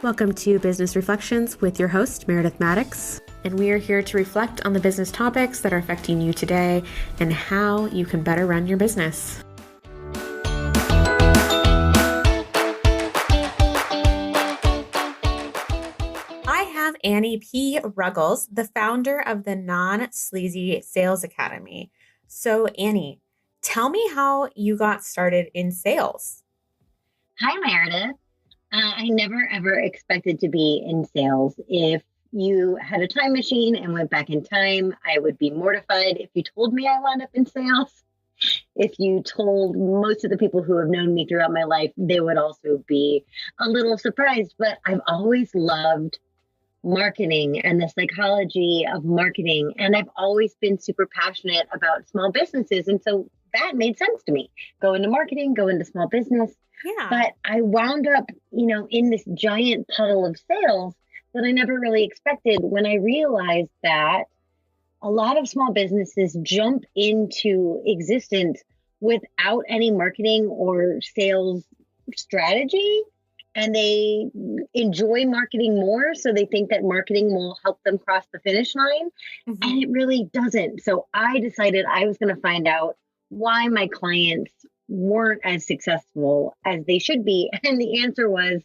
Welcome to Business Reflections with your host, Meredith Matics. And we are here to reflect on the business topics that are affecting you today and how you can better run your business. I have Annie P. Ruggles, the founder of the Non-Sleazy Sales Academy. So Annie, tell me how you got started in sales. Hi, Meredith. I never ever expected to be in sales. If you had a time machine and went back in time, I would be mortified if you told me I wound up in sales. If you told most of the people who have known me throughout my life, they would also be a little surprised. But I've always loved marketing and the psychology of marketing. And I've always been super passionate about small businesses. And so that made sense to me. Go into marketing, go into small business. Yeah. But I wound up, in this giant puddle of sales that I never really expected when I realized that a lot of small businesses jump into existence without any marketing or sales strategy. And they enjoy marketing more. So they think that marketing will help them cross the finish line. Mm-hmm. And it really doesn't. So I decided I was going to find out why my clients weren't as successful as they should be. And the answer was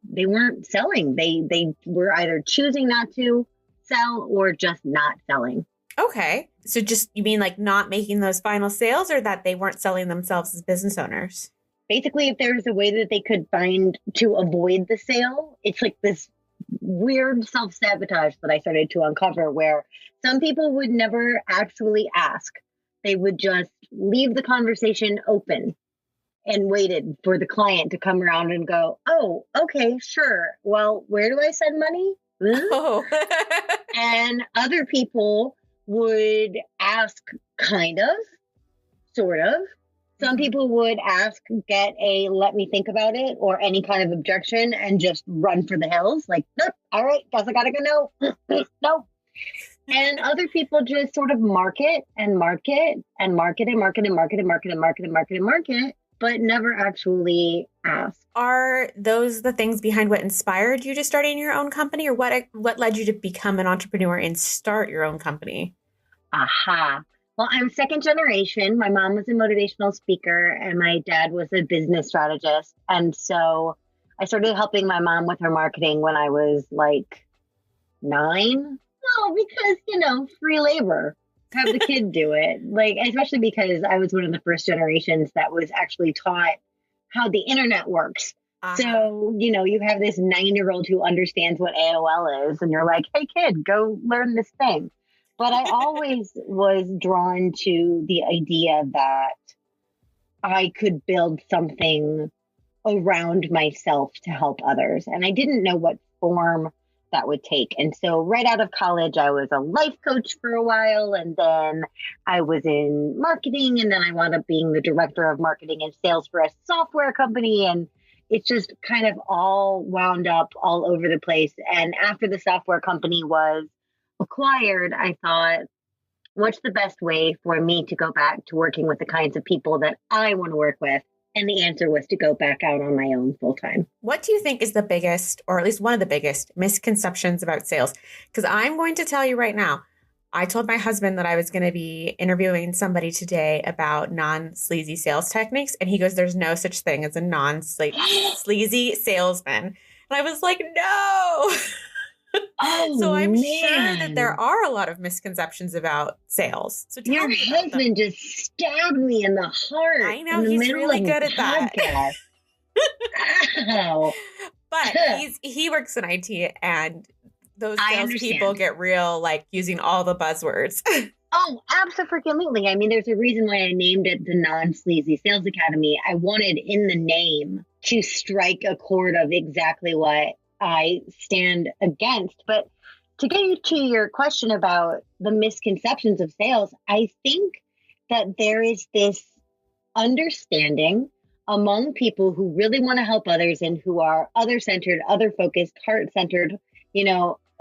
they weren't selling. They were either choosing not to sell or just not selling. Okay. So you mean like not making those final sales, or that they weren't selling themselves as business owners? Basically, if there was a way that they could find to avoid the sale, it's like this weird self-sabotage that I started to uncover, where some people would never actually ask. They would just leave the conversation open and waited for the client to come around and go, oh, okay, sure. Well, where do I send money? Oh. And other people would ask kind of, sort of. Some people would ask, get a let me think about it or any kind of objection and just run for the hills. Like, nope, all right, guess I gotta go. No. And other people just sort of market, but never actually ask. Are those the things behind what inspired you to starting your own company, or what led you to become an entrepreneur and start your own company? Aha. Well, I'm second generation. My mom was a motivational speaker and my dad was a business strategist. And so I started helping my mom with her marketing when I was like 9. Well, because, free labor, have the kid do it. Like, especially because I was one of the first generations that was actually taught how the internet works. Uh-huh. So, you have this 9-year-old who understands what AOL is and you're like, hey kid, go learn this thing. But I always was drawn to the idea that I could build something around myself to help others. And I didn't know what form that would take. And so right out of college, I was a life coach for a while, and then I was in marketing, and then I wound up being the director of marketing and sales for a software company. And it's just kind of all wound up all over the place. And after the software company was acquired, I thought, what's the best way for me to go back to working with the kinds of people that I want to work with? And the answer was to go back out on my own full time. What do you think is the biggest, or at least one of the biggest, misconceptions about sales? Because I'm going to tell you right now, I told my husband that I was going to be interviewing somebody today about non-sleazy sales techniques. And he goes, there's no such thing as a non-sleazy salesman. And I was like, no. Oh, so I'm man. sure that there are a lot of misconceptions about sales. So your husband just stabbed me in the heart. I know, he's really good at that. Ow. But he works in IT, and those salespeople get real, like using all the buzzwords. Oh, absolutely. I mean, there's a reason why I named it the Non-Sleazy Sales Academy. I wanted in the name to strike a chord of exactly what I stand against. But to get to your question about the misconceptions of sales, I think that there is this understanding among people who really want to help others and who are other-centered, other-focused, heart-centered,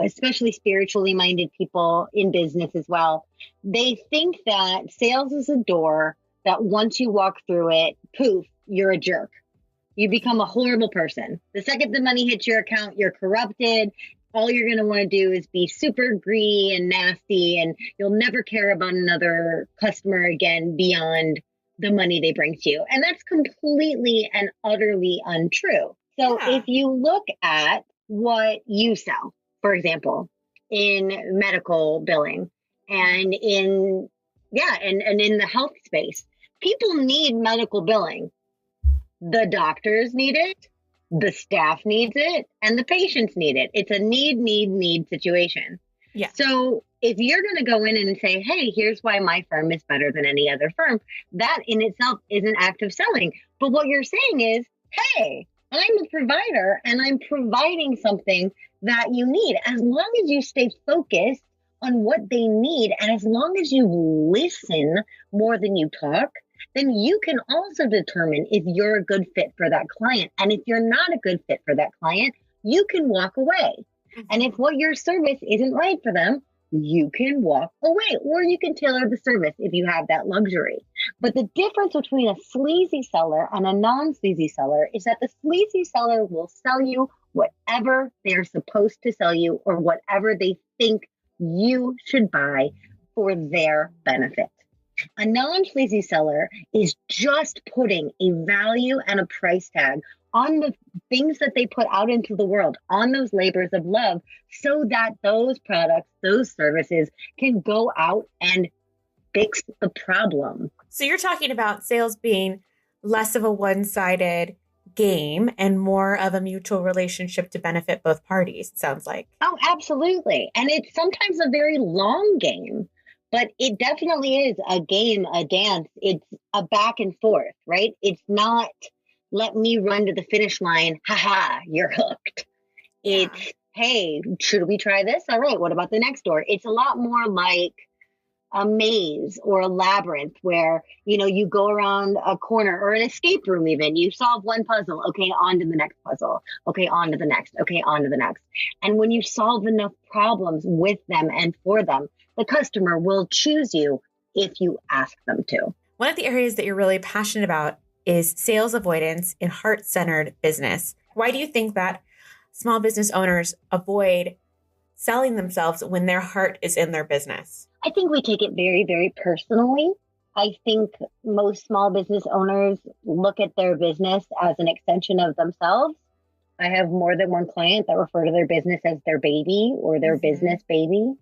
especially spiritually minded people in business as well. They think that sales is a door that once you walk through it, poof, you're a jerk. You become a horrible person. The second the money hits your account, you're corrupted. All you're going to want to do is be super greedy and nasty, and you'll never care about another customer again beyond the money they bring to you. And that's completely and utterly untrue. So if you look at what you sell, for example, in medical billing and in the health space, people need medical billing. The doctors need it, the staff needs it, and the patients need it. It's a need situation. Yeah. So if you're going to go in and say, hey, here's why my firm is better than any other firm, that in itself is an act of selling. But what you're saying is, hey, I'm a provider and I'm providing something that you need. As long as you stay focused on what they need, and as long as you listen more than you talk, then you can also determine if you're a good fit for that client. And if you're not a good fit for that client, you can walk away. And if what your service isn't right for them, you can walk away, or you can tailor the service if you have that luxury. But the difference between a sleazy seller and a non-sleazy seller is that the sleazy seller will sell you whatever they're supposed to sell you or whatever they think you should buy for their benefit. A non-sleazy seller is just putting a value and a price tag on the things that they put out into the world, on those labors of love, so that those products, those services can go out and fix the problem. So you're talking about sales being less of a one-sided game and more of a mutual relationship to benefit both parties, it sounds like. Oh, absolutely. And it's sometimes a very long game, but it definitely is a game, a dance. It's a back and forth, right? It's not, let me run to the finish line. Haha, you're hooked. Yeah. It's, hey, should we try this? All right, what about the next door? It's a lot more like a maze or a labyrinth where, you go around a corner, or an escape room even. You solve one puzzle. Okay, on to the next puzzle. Okay, on to the next. Okay, on to the next. And when you solve enough problems with them and for them, the customer will choose you if you ask them to. One of the areas that you're really passionate about is sales avoidance in heart-centered business. Why do you think that small business owners avoid selling themselves when their heart is in their business? I think we take it very, very personally. I think most small business owners look at their business as an extension of themselves. I have more than one client that refer to their business as their baby or their business baby,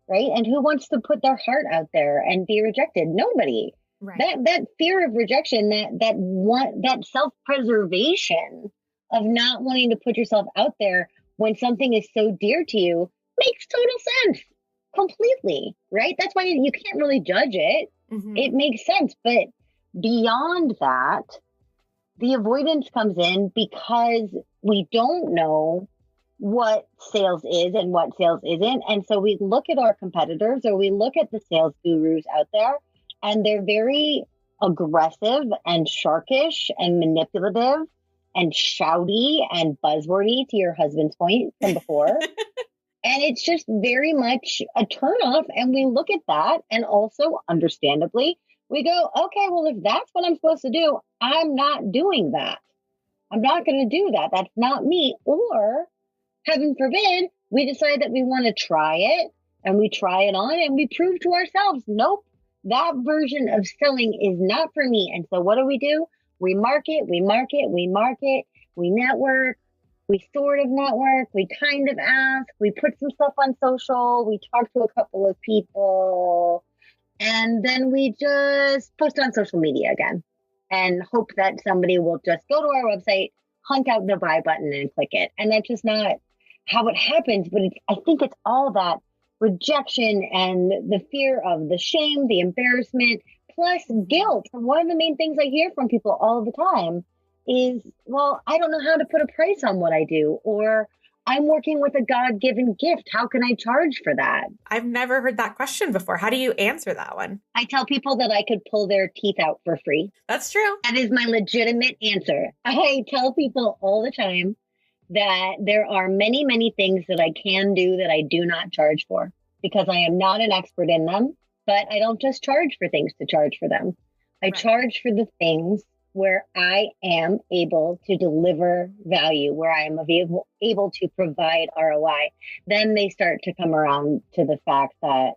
right? And who wants to put their heart out there and be rejected? Nobody. Right. That fear of rejection, that self-preservation of not wanting to put yourself out there when something is so dear to you makes total sense. Completely, right? That's why you can't really judge it. It makes sense. But beyond that, the avoidance comes in because we don't know what sales is and what sales isn't. And so we look at our competitors, or we look at the sales gurus out there, and they're very aggressive and sharkish and manipulative and shouty and buzzwordy, to your husband's point from before. And it's just very much a turnoff. And we look at that, and also understandably, we go, okay, well, if that's what I'm supposed to do, I'm not doing that. I'm not going to do that. That's not me. Or heaven forbid, we decide that we want to try it, and we try it on, and we prove to ourselves, nope, that version of selling is not for me. And so what do? We market, we network, we sort of network, we kind of ask, we put some stuff on social, we talk to a couple of people, and then we just post on social media again and hope that somebody will just go to our website, hunt out the buy button and click it. And that's just not how it happens. But I think it's all that rejection and the fear of the shame, the embarrassment, plus guilt. And one of the main things I hear from people all the time is, well, I don't know how to put a price on what I do, or I'm working with a God-given gift. How can I charge for that? I've never heard that question before. How do you answer that one? I tell people that I could pull their teeth out for free. That's true. That is my legitimate answer. I tell people all the time that there are many, many things that I can do that I do not charge for, because I am not an expert in them. But I don't just charge for things to charge for them. I charge for the things where I am able to deliver value, where I am able to provide ROI, then they start to come around to the fact that,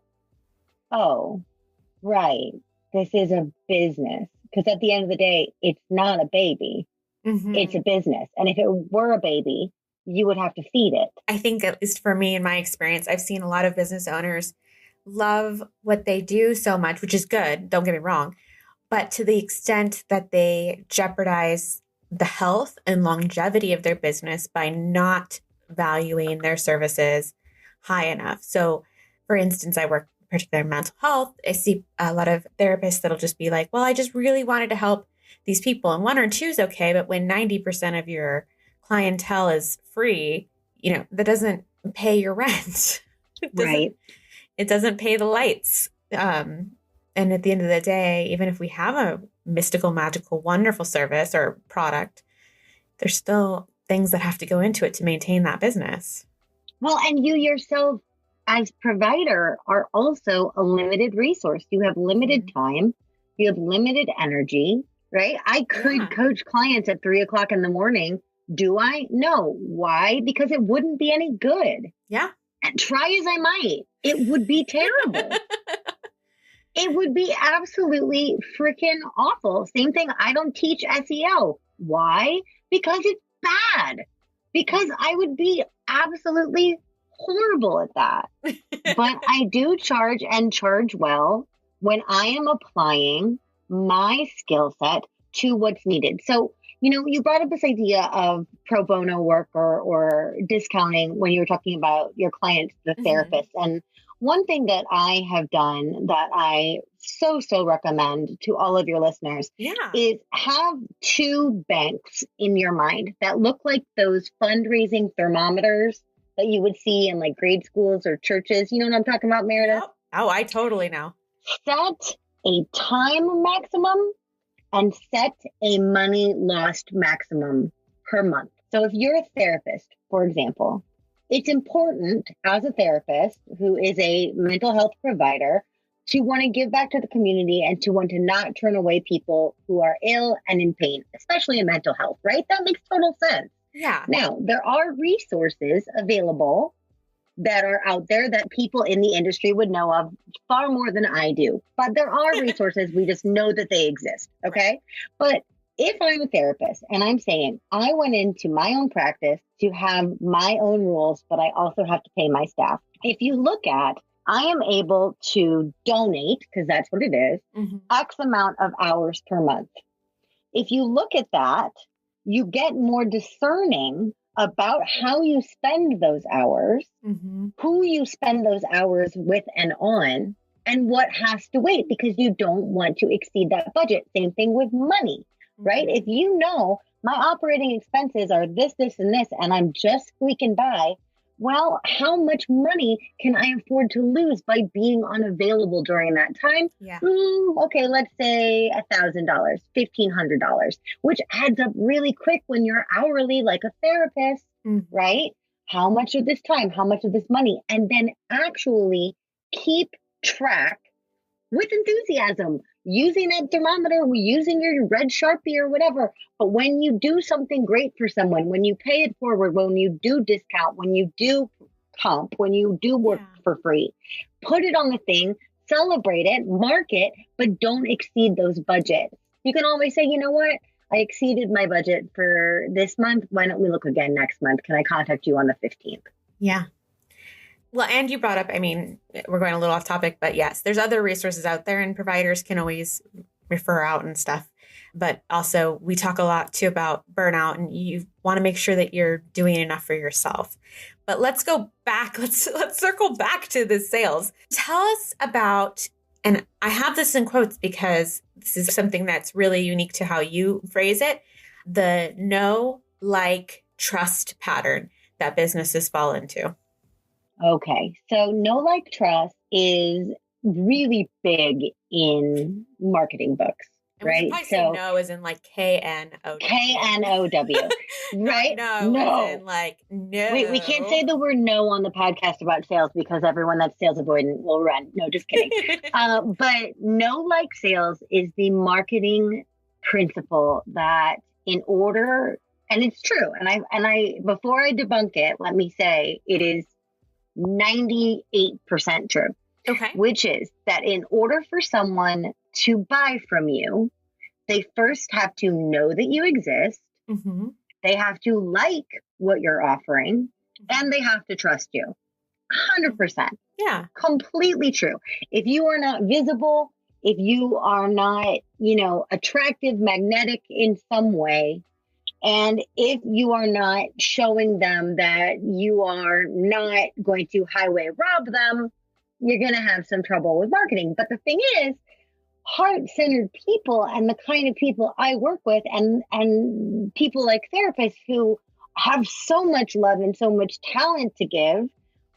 oh, right, this is a business. Because at the end of the day, it's not a baby. It's a business. And if it were a baby, you would have to feed it. I think, at least for me, in my experience, I've seen a lot of business owners love what they do so much, which is good. Don't get me wrong. But to the extent that they jeopardize the health and longevity of their business by not valuing their services high enough. So, for instance, I work particularly in mental health. I see a lot of therapists that'll just be like, well, I just really wanted to help these people. And one or two is okay. But when 90% of your clientele is free, that doesn't pay your rent. It doesn't pay the lights. And at the end of the day, even if we have a mystical, magical, wonderful service or product, there's still things that have to go into it to maintain that business. Well, and you yourself as provider are also a limited resource. You have limited time. You have limited energy, right? I could coach clients at 3:00 in the morning. Do I? No. Why? Because it wouldn't be any good. Yeah. And try as I might, it would be terrible. It would be absolutely freaking awful. Same thing. I don't teach SEO. Why? Because it's bad. Because I would be absolutely horrible at that. But I do charge and charge well when I am applying my skill set to what's needed. So, you brought up this idea of pro bono work or discounting when you were talking about your clients, the therapist. And one thing that I have done that I so recommend to all of your listeners is have two banks in your mind that look like those fundraising thermometers that you would see in like grade schools or churches. You know what I'm talking about, Meredith? Yep. Oh, I totally know. Set a time maximum and set a money lost maximum per month. So if you're a therapist, for example, it's important as a therapist who is a mental health provider to want to give back to the community and to want to not turn away people who are ill and in pain, especially in mental health, right? That makes total sense. Yeah. Now, there are resources available that are out there that people in the industry would know of far more than I do. But there are resources. We just know that they exist. Okay. But if I'm a therapist and I'm saying I went into my own practice to have my own rules, but I also have to pay my staff. If you look at, I am able to donate, because that's what it is, X amount of hours per month. If you look at that, you get more discerning about how you spend those hours, who you spend those hours with and on, and what has to wait, because you don't want to exceed that budget. Same thing with money, right? If you know my operating expenses are this, and this, and I'm just squeaking by, well, how much money can I afford to lose by being unavailable during that time? Yeah. Okay, let's say $1,000, $1,500, which adds up really quick when you're hourly like a therapist, right? How much of this time, how much of this money, and then actually keep track with enthusiasm, using that thermometer, using your red Sharpie or whatever. But when you do something great for someone, when you pay it forward, when you do discount, when you do comp, when you do work for free, put it on the thing, celebrate it, mark it, but don't exceed those budgets. You can always say, you know what? I exceeded my budget for this month. Why don't we look again next month? Can I contact you on the 15th? Yeah. Well, and you brought up, we're going a little off topic, but yes, there's other resources out there and providers can always refer out and stuff. But also we talk a lot too about burnout, and you want to make sure that you're doing enough for yourself. But let's go back. Let's circle back to the sales. Tell us about, and I have this in quotes because this is something that's really unique to how you phrase it, the know, like, trust pattern that businesses fall into. Okay. So know, like, trust is really big in marketing books, right? I say no as in like K-N-O-W. K-N-O-W, right? No. As in like no. We can't say the word no on the podcast about sales because everyone that's sales avoidant will run. No, just kidding. But know, like, sales is the marketing principle that in order, and it's true, and I before I debunk it, let me say it is 98% true. Okay. Which is that in order for someone to buy from you, they first have to know that you exist. Mm-hmm. They have to like what you're offering, and they have to trust you. 100%. Yeah. Completely true. If you are not visible, if you are not, attractive, magnetic in some way, and if you are not showing them that you are not going to highway rob them, you're going to have some trouble with marketing. But the thing is, heart-centered people and the kind of people I work with and people like therapists who have so much love and so much talent to give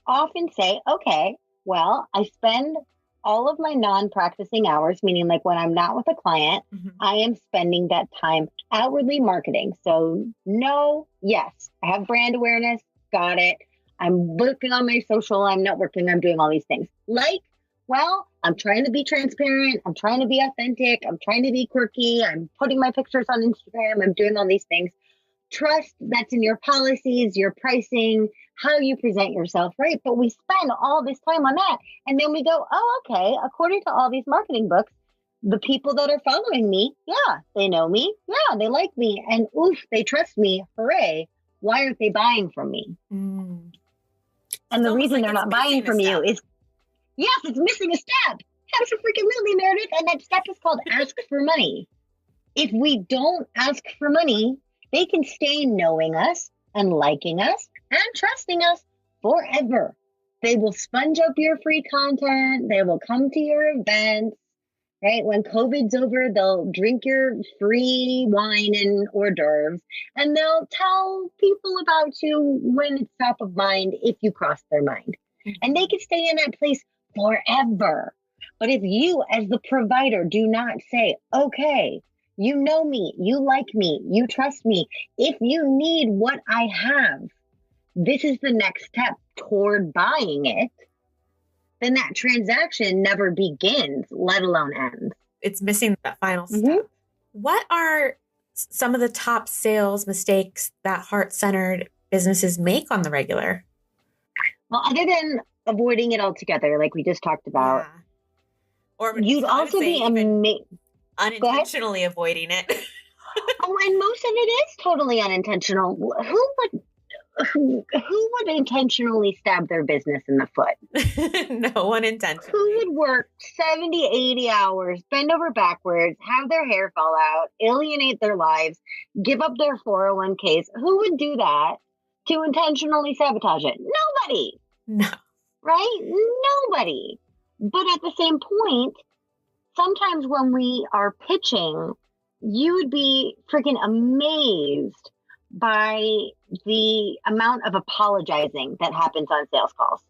often say, okay, well, I spend all of my non-practicing hours, meaning like when I'm not with a client, I am spending that time outwardly marketing. So no, yes, I have brand awareness, got it. I'm working on my social, I'm networking, I'm doing all these things. Like, well, I'm trying to be transparent, I'm trying to be authentic, I'm trying to be quirky, I'm putting my pictures on Instagram, I'm doing all these things. Trust that's in your policies, your pricing, how you present yourself, right? But we spend all this time on that. And then we go, oh, okay, according to all these marketing books, the people that are following me, yeah, they know me. Yeah, they like me. And oof, they trust me. Hooray. Why aren't they buying from me? Mm. And the reason they're not buying from you is, yes, it's missing a step. Absolutely, Meredith. And that step is called ask for money. If we don't ask for money, they can stay knowing us and liking us and trusting us forever. They will sponge up your free content. They will come to your events, right? When COVID's over, they'll drink your free wine and hors d'oeuvres, and they'll tell people about you when it's top of mind if you cross their mind. And they can stay in that place forever. But if you, as the provider, do not say, okay, you know me, you like me, you trust me. If you need what I have, this is the next step toward buying it, then that transaction never begins, let alone ends. It's missing that final step. What are some of the top sales mistakes that heart-centered businesses make on the regular? Well, other than avoiding it altogether, like we just talked about, yeah. Or you'd also be unintentionally avoiding it. Oh, and most of it is totally unintentional. Who would intentionally stab their business in the foot? No one intentionally. Who would work 70, 80 hours, bend over backwards, have their hair fall out, alienate their lives, give up their 401ks? Who would do that to intentionally sabotage it? Nobody. No. Right? Nobody. But at the same point, sometimes when we are pitching, you would be freaking amazed by the amount of apologizing that happens on sales calls.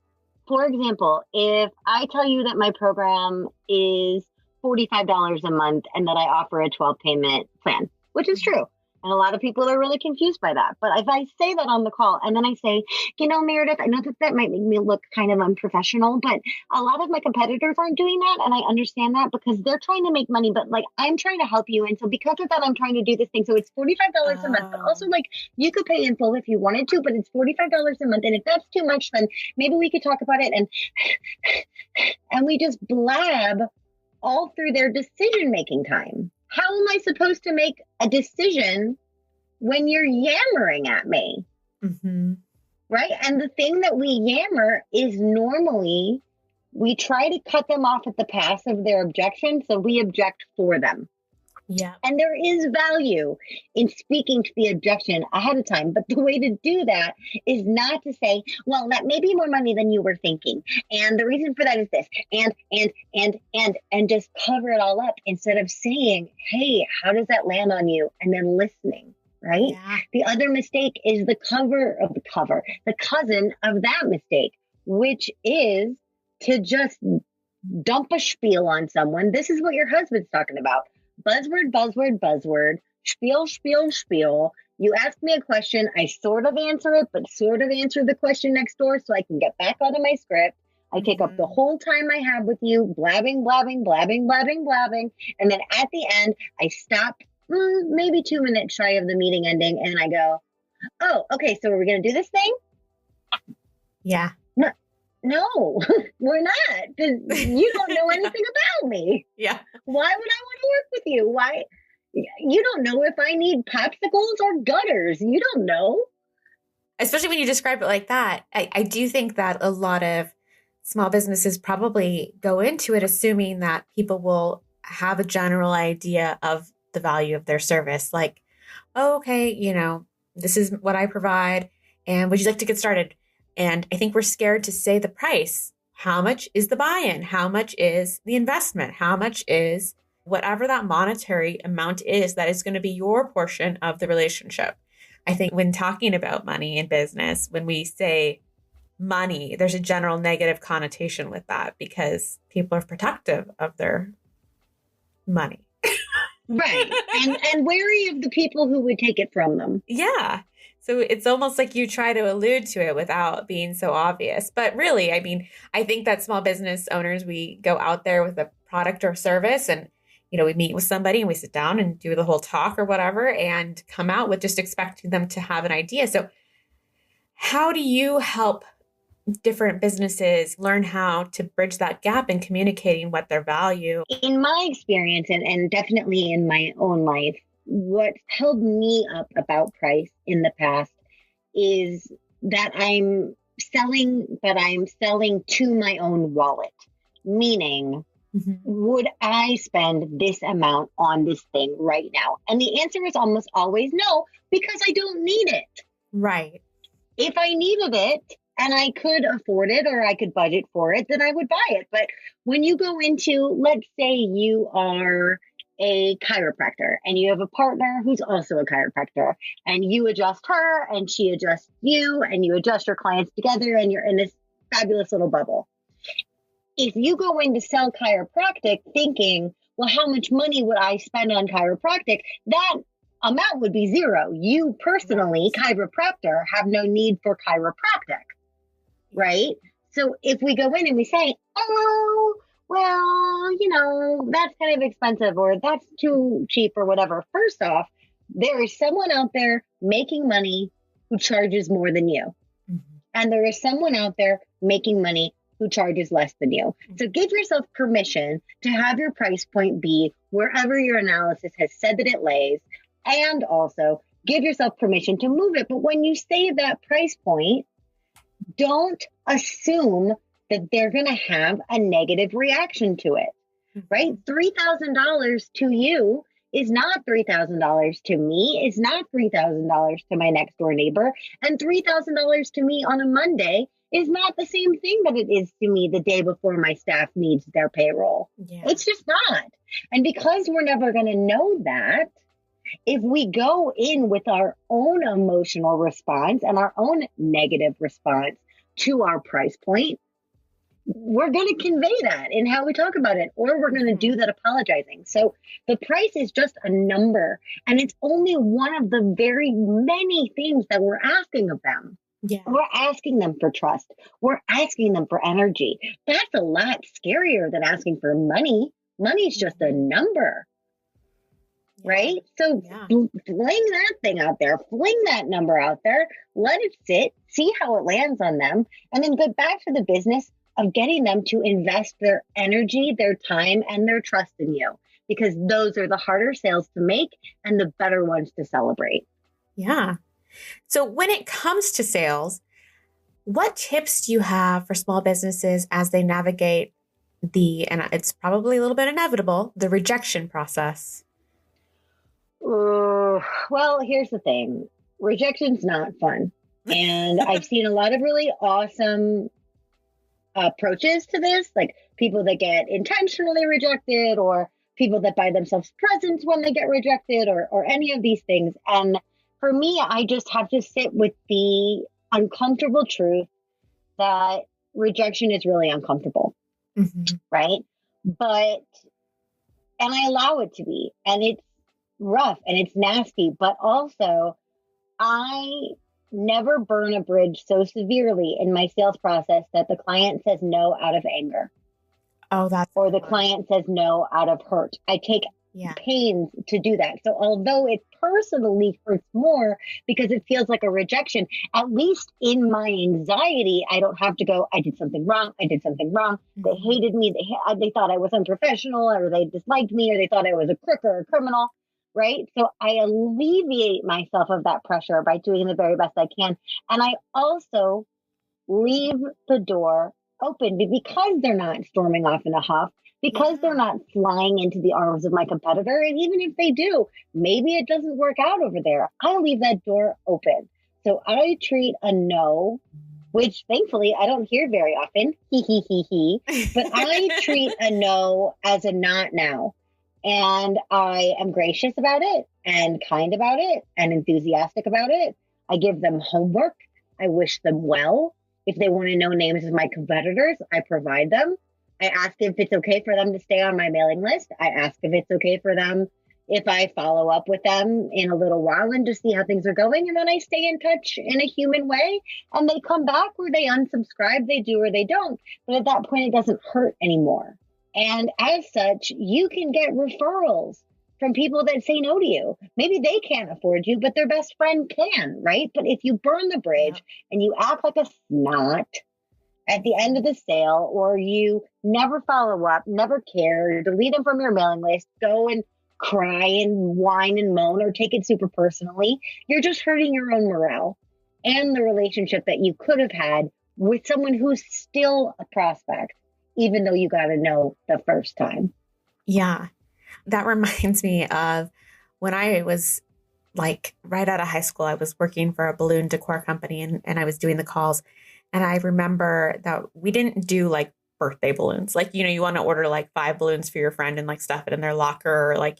For example, if I tell you that my program is $45 a month and that I offer a 12 payment plan, which is true. And a lot of people are really confused by that. But if I say that on the call and then I say, Meredith, I know that might make me look kind of unprofessional, but a lot of my competitors aren't doing that. And I understand that because they're trying to make money, but like I'm trying to help you. And so because of that, I'm trying to do this thing. So it's $45 a month, but also like you could pay in full if you wanted to, but it's $45 a month. And if that's too much, then maybe we could talk about it. And we just blab all through their decision-making time. How am I supposed to make a decision when you're yammering at me? Right? And the thing that we yammer is normally we try to cut them off at the pass of their objection. So we object for them. Yeah. And there is value in speaking to the objection ahead of time. But the way to do that is not to say, well, that may be more money than you were thinking. And the reason for that is this, and just cover it all up instead of saying, hey, how does that land on you? And then listening, right? Yeah. The other mistake is the cousin of that mistake, which is to just dump a spiel on someone. This is what your husband's talking about. Buzzword, buzzword, buzzword, spiel, spiel, spiel. You ask me a question, I sort of answer it, but sort of answer the question next door so I can get back out of my script. I take up the whole time I have with you, blabbing, blabbing, blabbing, blabbing, blabbing. And then at the end, I stop maybe 2 minutes shy of the meeting ending. And I go, oh, okay, so are we going to do this thing? Yeah. No, we're not. Because you don't know anything about me. Yeah. Why would I want to work with you? Why? You don't know if I need popsicles or gutters. You don't know. Especially when you describe it like that. I do think that a lot of small businesses probably go into it assuming that people will have a general idea of the value of their service. Like, oh, okay, this is what I provide. And would you like to get started? And I think we're scared to say the price. How much is the buy-in? How much is the investment? How much is whatever that monetary amount is that is going to be your portion of the relationship? I think when talking about money in business, when we say money, there's a general negative connotation with that because people are protective of their money. Right. And wary of the people who would take it from them. Yeah. So it's almost like you try to allude to it without being so obvious. But really, I mean, I think that small business owners, we go out there with a product or service and, we meet with somebody and we sit down and do the whole talk or whatever and come out with just expecting them to have an idea. So how do you help different businesses learn how to bridge that gap in communicating what their value? In my experience, and definitely in my own life, what held me up about price in the past is that I'm selling, but I'm selling to my own wallet, meaning, would I spend this amount on this thing right now? And the answer is almost always no, because I don't need it. Right. If I needed it and I could afford it or I could budget for it, then I would buy it. But when you go into, let's say you are a chiropractor and you have a partner who's also a chiropractor and you adjust her and she adjusts you and you adjust your clients together and you're in this fabulous little bubble. If you go in to sell chiropractic thinking, well, how much money would I spend on chiropractic? That amount would be zero. You personally, chiropractor, have no need for chiropractic, right? So if we go in and we say, oh, well, that's kind of expensive or that's too cheap or whatever. First off, there is someone out there making money who charges more than you. And there is someone out there making money who charges less than you. So give yourself permission to have your price point be wherever your analysis has said that it lays, and also give yourself permission to move it. But when you say that price point, don't assume that they're going to have a negative reaction to it, right? $3,000 to you is not $3,000 to me, is not $3,000 to my next door neighbor, and $3,000 to me on a Monday is not the same thing that it is to me the day before my staff needs their payroll. Yeah. It's just not. And because we're never going to know that, if we go in with our own emotional response and our own negative response to our price point, we're going to convey that in how we talk about it, or we're going to do that apologizing. So the price is just a number, and it's only one of the very many things that we're asking of them. Yeah. We're asking them for trust. We're asking them for energy. That's a lot scarier than asking for money. Money's just a number, right? So fling that thing out there, fling that number out there, let it sit, see how it lands on them, and then get back to the business of getting them to invest their energy, their time, and their trust in you, because those are the harder sales to make and the better ones to celebrate. Yeah. So when it comes to sales, what tips do you have for small businesses as they navigate and it's probably a little bit inevitable, the rejection process? Well, here's the thing. Rejection's not fun. And I've seen a lot of really awesome approaches to this, like people that get intentionally rejected or people that buy themselves presents when they get rejected or any of these things. And for me, I just have to sit with the uncomfortable truth that rejection is really uncomfortable, right? And I allow it to be, and it's rough and it's nasty, but also I never burn a bridge so severely in my sales process that the client says no out of anger. Oh, or the client says no out of hurt. I take Yeah. pains to do that. So although it personally hurts more because it feels like a rejection, at least in my anxiety, I don't have to go, I did something wrong. I did something wrong. They hated me. They thought I was unprofessional, or they disliked me, or they thought I was a crook or a criminal. Right. So I alleviate myself of that pressure by doing the very best I can. And I also leave the door open because they're not storming off in a huff, because they're not flying into the arms of my competitor. And even if they do, maybe it doesn't work out over there. I leave that door open. So I treat a no, which thankfully I don't hear very often, but I treat a no as a not now. And I am gracious about it and kind about it and enthusiastic about it. I give them homework. I wish them well. If they want to know names of my competitors, I provide them. I ask if it's okay for them to stay on my mailing list. I ask if it's okay for them if I follow up with them in a little while and just see how things are going. And then I stay in touch in a human way. And they come back, or they unsubscribe, they do or they don't. But at that point, it doesn't hurt anymore. And as such, you can get referrals from people that say no to you. Maybe they can't afford you, but their best friend can, right? But if you burn the bridge and you act like a snot at the end of the sale, or you never follow up, never care, delete them from your mailing list, go and cry and whine and moan, or take it super personally, you're just hurting your own morale and the relationship that you could have had with someone who's still a prospect, even though you got to know the first time. Yeah. That reminds me of when I was like right out of high school. I was working for a balloon decor company, and I was doing the calls. And I remember that we didn't do like birthday balloons. Like, you want to order like 5 balloons for your friend and like stuff it in their locker, or like,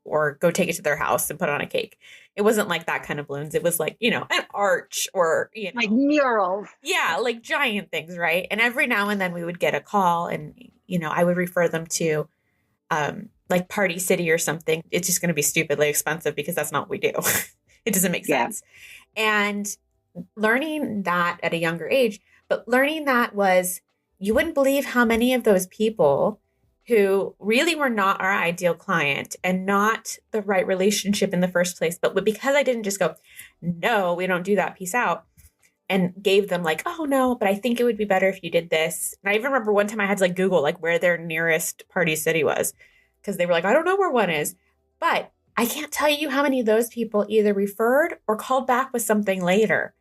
or go take it to their house and put on a cake. It wasn't like that kind of balloons. It was like, an arch, or, like murals. Yeah. Like giant things. Right. And every now and then we would get a call, and, I would refer them to, like Party City or something. It's just going to be stupidly expensive because that's not what we do. It doesn't make sense. And learning that at a younger age, but learning that was, you wouldn't believe how many of those people who really were not our ideal client and not the right relationship in the first place. But because I didn't just go, no, we don't do that, peace out, and gave them like, oh no, but I think it would be better if you did this. And I even remember one time I had to like Google like where their nearest Party City was, because they were like, I don't know where one is. But I can't tell you how many of those people either referred or called back with something later.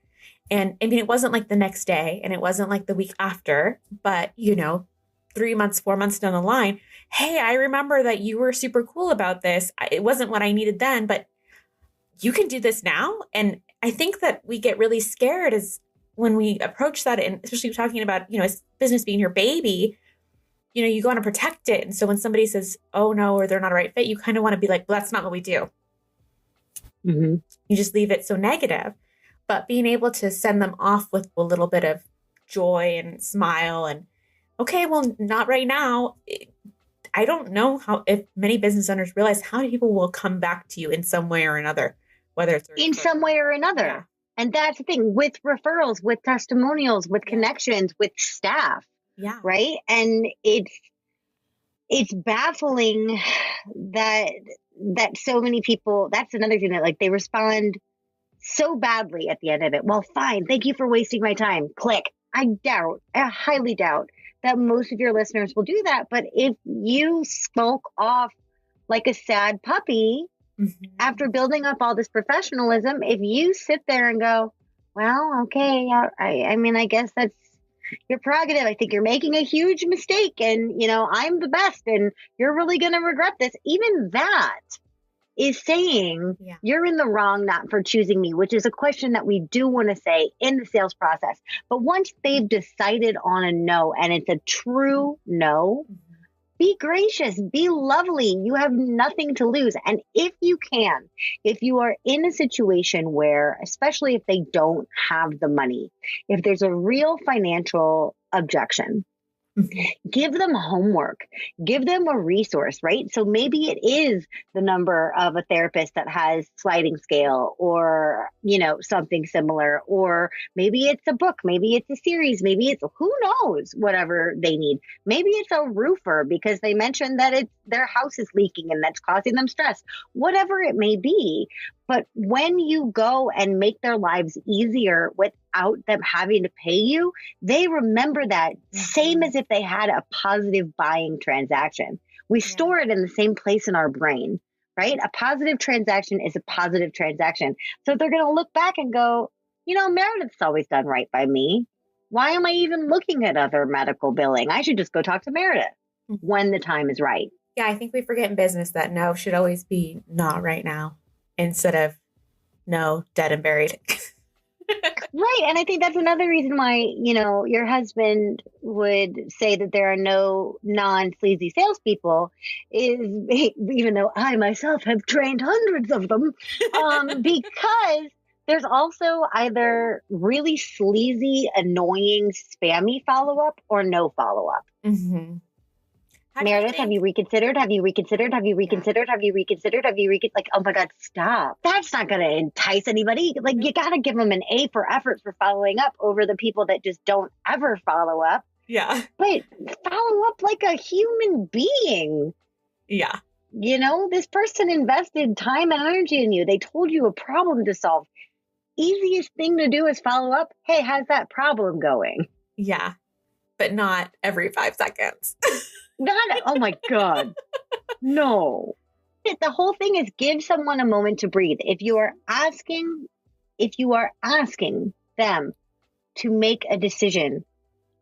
And I mean, it wasn't like the next day, and it wasn't like the week after, but 3 months, 4 months down the line, hey, I remember that you were super cool about this. It wasn't what I needed then, but you can do this now. And I think that we get really scared as when we approach that, and especially talking about, business being your baby, you want to protect it. And so when somebody says, oh no, or they're not a right fit, you kind of want to be like, well, that's not what we do. Mm-hmm. You just leave it so negative. But being able to send them off with a little bit of joy and smile and, okay, well, not right now. I don't know if many business owners realize how many people will come back to you in some way or another, whether it's in some way or another. Yeah. And that's the thing with referrals, with testimonials, with connections, with staff. Yeah. Right. And it's baffling that so many people, that's another thing that like they respond so badly at the end of it. Well, fine. Thank you for wasting my time. Click. I highly doubt that most of your listeners will do that. But if you skulk off like a sad puppy after building up all this professionalism, if you sit there and go, well, okay, I mean, I guess that's your prerogative. I think you're making a huge mistake, and, I'm the best, and you're really going to regret this. Even that is saying you're in the wrong not for choosing me, which is a question that we do want to say in the sales process. But once they've decided on a no, and it's a true no, be gracious, be lovely. You have nothing to lose. And if you are in a situation where, especially if they don't have the money, if there's a real financial objection, Give them homework, give them a resource, right? So maybe it is the number of a therapist that has sliding scale or, something similar, or maybe it's a book, maybe it's a series, maybe it's who knows, whatever they need. Maybe it's a roofer because they mentioned that their house is leaking and that's causing them stress, whatever it may be. But when you go and make their lives easier without them having to pay you, they remember that same as if they had a positive buying transaction. We store it in the same place in our brain, right? A positive transaction is a positive transaction. So they're going to look back and go, Meredith's always done right by me. Why am I even looking at other medical billing? I should just go talk to Meredith when the time is right. Yeah, I think we forget in business that no should always be not right now instead of no, dead and buried. Right. And I think that's another reason why, your husband would say that there are no non-sleazy salespeople is, even though I myself have trained hundreds of them, because there's also either really sleazy, annoying, spammy follow-up or no follow-up. Mm-hmm. Meredith, have you reconsidered? Have you reconsidered? Have you reconsidered? Have you reconsidered? Have you like, oh my God, stop. That's not going to entice anybody. Like, you got to give them an A for effort for following up over the people that just don't ever follow up. Yeah. But follow up like a human being. Yeah. This person invested time and energy in you. They told you a problem to solve. Easiest thing to do is follow up. Hey, how's that problem going? Yeah. But not every 5 seconds. Oh my God. No. The whole thing is give someone a moment to breathe. If you are asking them to make a decision,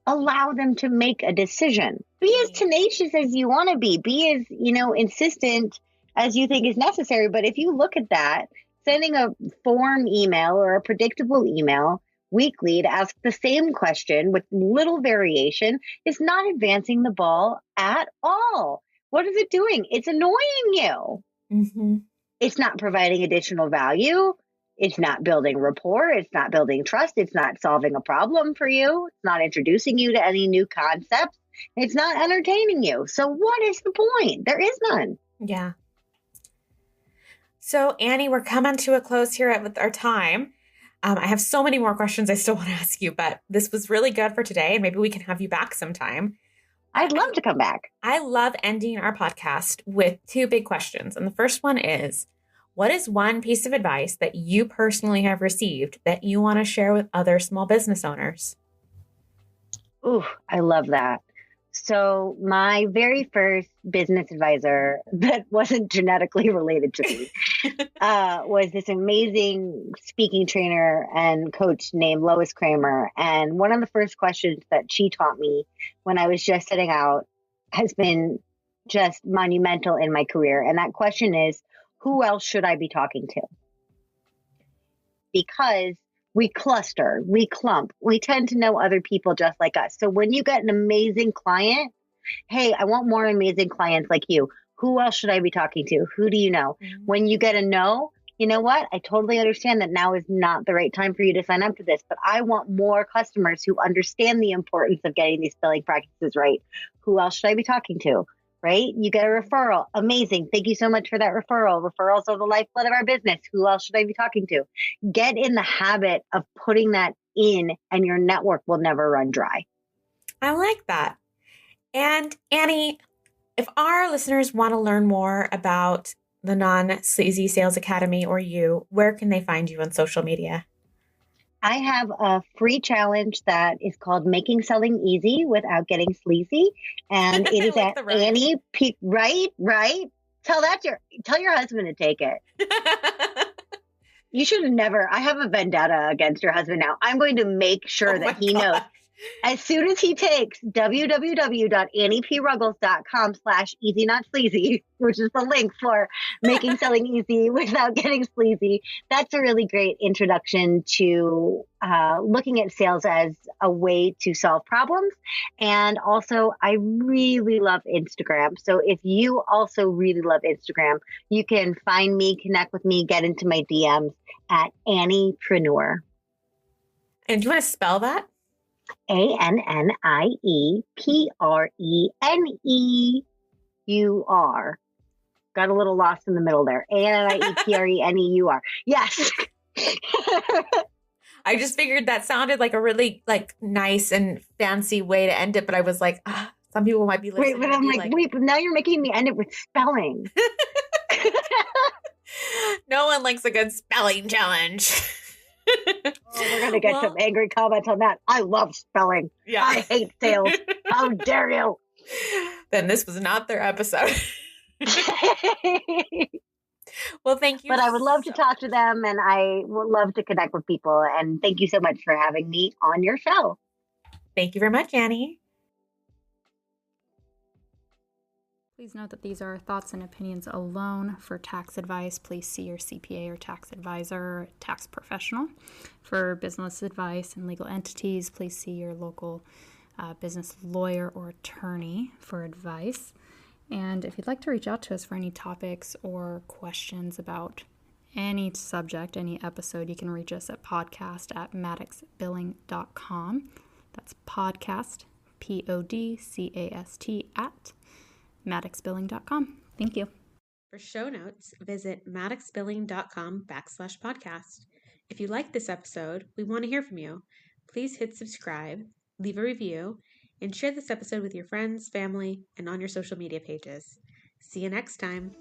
allow them to make a decision. Be as tenacious as you want to be. Be as, insistent as you think is necessary. But if you look at that, sending a form email or a predictable email weekly to ask the same question with little variation is not advancing the ball at all. What is it doing? It's annoying you. Mm-hmm. It's not providing additional value. It's not building rapport. It's not building trust. It's not solving a problem for you. It's not introducing you to any new concepts. It's not entertaining you. So what is the point? There is none. Yeah. So Annie, we're coming to a close here with our time. I have so many more questions I still want to ask you, but this was really good for today. And maybe we can have you back sometime. I'd love to come back. I love ending our podcast with 2 big questions. And the first one is, what is one piece of advice that you personally have received that you want to share with other small business owners? Ooh, I love that. So my very first business advisor that wasn't genetically related to me was this amazing speaking trainer and coach named Lois Kramer. And one of the first questions that she taught me when I was just setting out has been just monumental in my career. And that question is, who else should I be talking to? Because we cluster, we clump, we tend to know other people just like us. So when you get an amazing client, hey, I want more amazing clients like you. Who else should I be talking to? Who do you know? Mm-hmm. When you get a no, you know what? I totally understand that now is not the right time for you to sign up for this, but I want more customers who understand the importance of getting these billing practices right. Who else should I be talking to? Right? You get a referral. Amazing. Thank you so much for that referral. Referrals are the lifeblood of our business. Who else should I be talking to? Get in the habit of putting that in, and your network will never run dry. I like that. And Annie, if our listeners want to learn more about the Non-Sleazy Sales Academy or you, where can they find you on social media? I have a free challenge that is called Making Selling Easy Without Getting Sleazy. And it is at Annie P. Right. Tell your husband to take it. You should have never. I have a vendetta against your husband now. I'm going to make sure that he knows. As soon as he takes www.anniePruggles.com/easy-not-sleazy, which is the link for making selling easy without getting sleazy, that's a really great introduction to looking at sales as a way to solve problems. And also, I really love Instagram. So if you also really love Instagram, you can find me, connect with me, get into my DMs at Anniepreneur. And do you want to spell that? ANNIEPRENEUR. Got a little lost in the middle there. ANNIEPRENEUR. Yes. I just figured that sounded like a really like nice and fancy way to end it, but I was like, some people might be listening. Wait, but I'm like, wait, but now you're making me end it with spelling. No one likes a good spelling challenge. We're going to get some angry comments on that. I love spelling. Yeah. I hate sales. How dare you? Then this was not their episode. Well, thank you. But I would love to talk to them, and I would love to connect with people. And thank you so much for having me on your show. Thank you very much, Annie. Please note that these are thoughts and opinions alone. For tax advice, please see your CPA or tax advisor or tax professional. For business advice and legal entities, please see your local business lawyer or attorney for advice. And if you'd like to reach out to us for any topics or questions about any subject, any episode, you can reach us at podcast@maticsbilling.com. That's podcast, PODCAST at maticsbilling.com. Thank you. For show notes, visit maticsbilling.com/podcast. If you like this episode, we want to hear from you. Please hit subscribe, leave a review, and share this episode with your friends, family, and on your social media pages. See you next time.